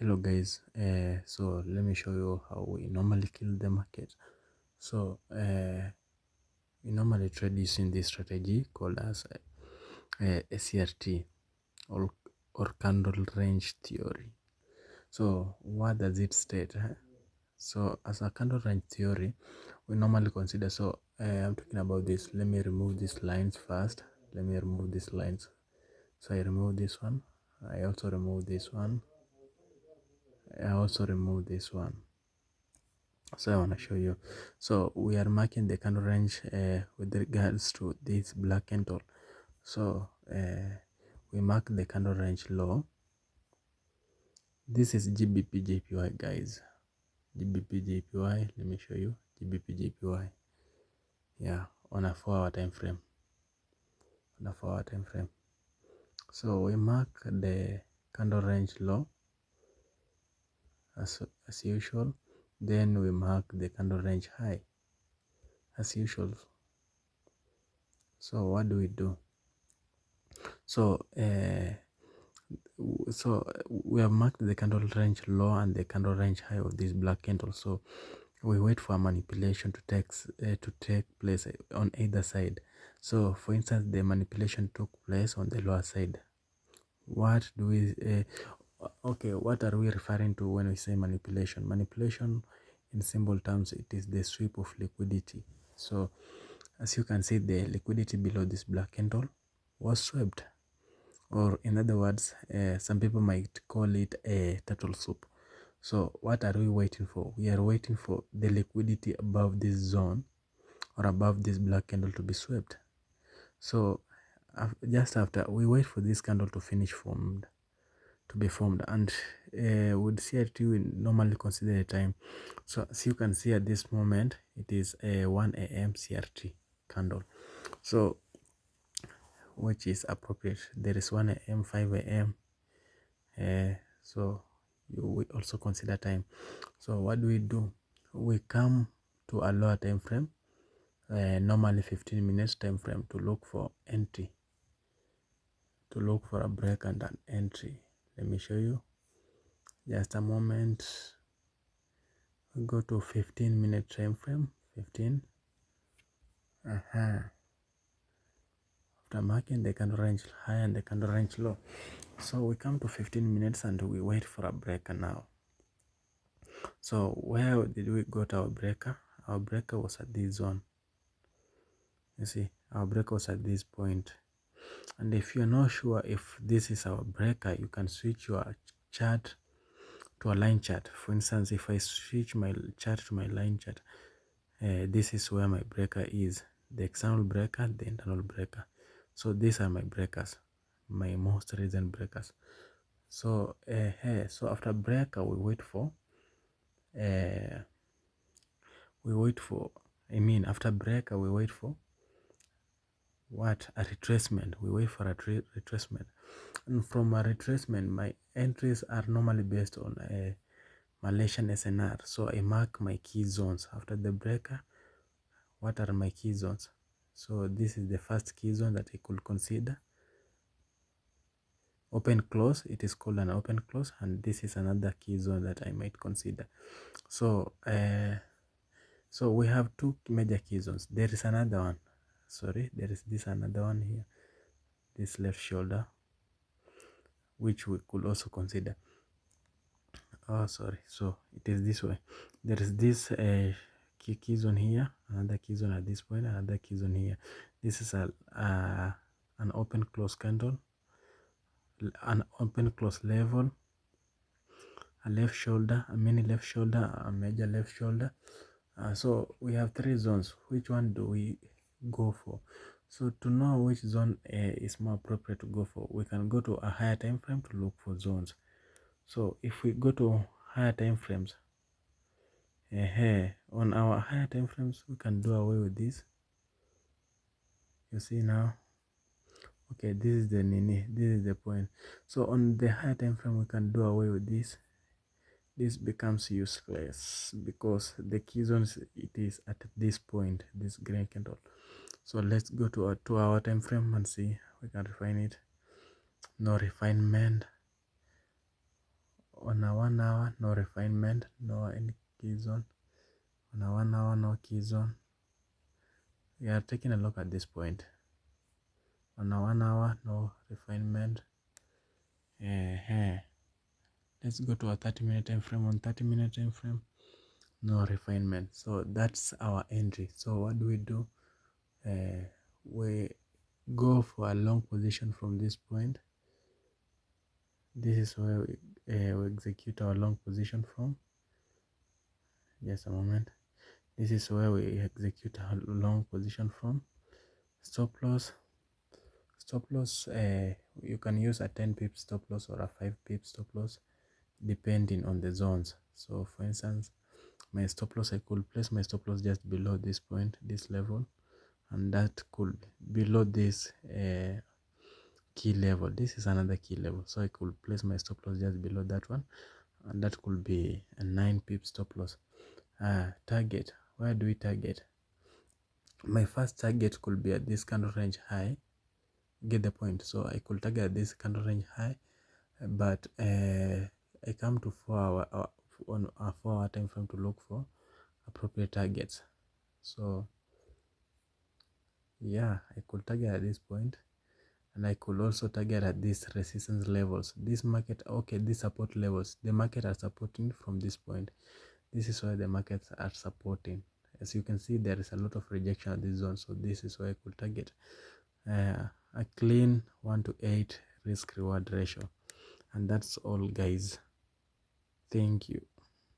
Hello guys, so let me show you how we normally kill the market. So we normally trade using this strategy called as a CRT, or candle range theory. So what does it state? So as a candle range theory, we normally consider, so I'm talking about this. Let me remove these lines first. Let me remove these lines. So I remove this one. I also remove this one. I also remove this one. So I want to show you. So we are marking the candle range with regards to this black candle. So we mark the candle range low. This is GBPJPY, guys. GBPJPY. Let me show you GBPJPY. Yeah, on a 4-hour time frame. On a 4-hour time frame. So we mark the candle range low as usual. Then we mark the candle range high as usual. So what do we do? So we have marked the candle range low and the candle range high of this black candle. So we wait for manipulation to take place on either side. So for instance, the manipulation took place on the lower side. What do we okay, what are we referring to when we say manipulation? Manipulation, in simple terms, it is the sweep of liquidity. So as you can see, the liquidity below this black candle was swept, or in other words, some people might call it a turtle soup. So what are we waiting for? We are waiting for the liquidity above this zone, or above this black candle, to be swept. So just after, we wait for this candle to be formed, and with CRT we normally consider the time. So as you can see at this moment, it is a 1 a.m. CRT candle, so which is appropriate. There is 1 a.m., 5 a.m. So we also consider time. So what do? We come to a lower time frame, normally 15 minutes time frame, to look for entry, to look for a break and an entry. Let me show you. Just a moment. We go to 15-minute time frame. 15. After marking the candle range high and the candle range low, so we come to 15 minutes and we wait for a breaker now. So where did we got our breaker? Our breaker was at this zone. You see, our breaker was at this point. And if you're not sure if this is our breaker, you can switch your chart to a line chart. For instance, if I switch my chart to my line chart, this is where my breaker is: the external breaker, the internal breaker. So these are my breakers, my most recent breakers. So so after breaker, we wait for after breaker we wait for what? A retracement. We wait for a retracement, and from a retracement, my entries are normally based on a Malaysian SNR. So I mark my key zones after the breaker. What are my key zones? So this is the first key zone that I could consider. Open close, it is called an open close, and this is another key zone that I might consider. So so we have two major key zones. There is another one. Sorry, there is this another one here, this left shoulder, which we could also consider. Oh, sorry. So it is this way. There is this key zone here, another key zone at this point, another key zone here. This is an open close candle, an open close level, a left shoulder, a mini left shoulder, a major left shoulder. So we have three zones. Which one do we go for? So to know which zone is more appropriate to go for, we can go to a higher time frame to look for zones. So if we go to higher time frames, on our higher time frames, we can do away with this. You see now. Okay, this is the nini, this is the point. So on the higher time frame, we can do away with this. This becomes useless because the key zones, it is at this point, this green candle. So let's go to a 2-hour time frame and see we can refine it. No refinement. on a 1 hour, no refinement, no any key zone. On a 1 hour, no key zone. We are taking a look at this point. On a 1 hour, no refinement. Let's go to a 30-minute time frame. On 30-minute time frame, no refinement. So that's our entry. So what do? We go for a long position from this point. This is where we execute our long position from. Just a moment. This is where we execute a long position from. Stop loss. You can use a 10 pip stop loss or a 5 pip stop loss depending on the zones. So for instance, my stop loss, I could place my stop loss just below this point, this level, and that could below this key level. This is another key level, so I could place my stop loss just below that one, and that could be a 9 pip stop loss. Target, where do we target? My first target could be at this candle range high. Get the point? So I could target this candle range high, but I come to 4 hour on a 4 hour time frame to look for appropriate targets. So yeah, I could target at this point, and I could also target at these resistance levels. This market, okay, these support levels, the market are supporting from this point. This is where the markets are supporting. As you can see, there is a lot of rejection at this zone, so this is where I could target a clean 1:8 risk reward ratio. And that's all, guys. Thank you.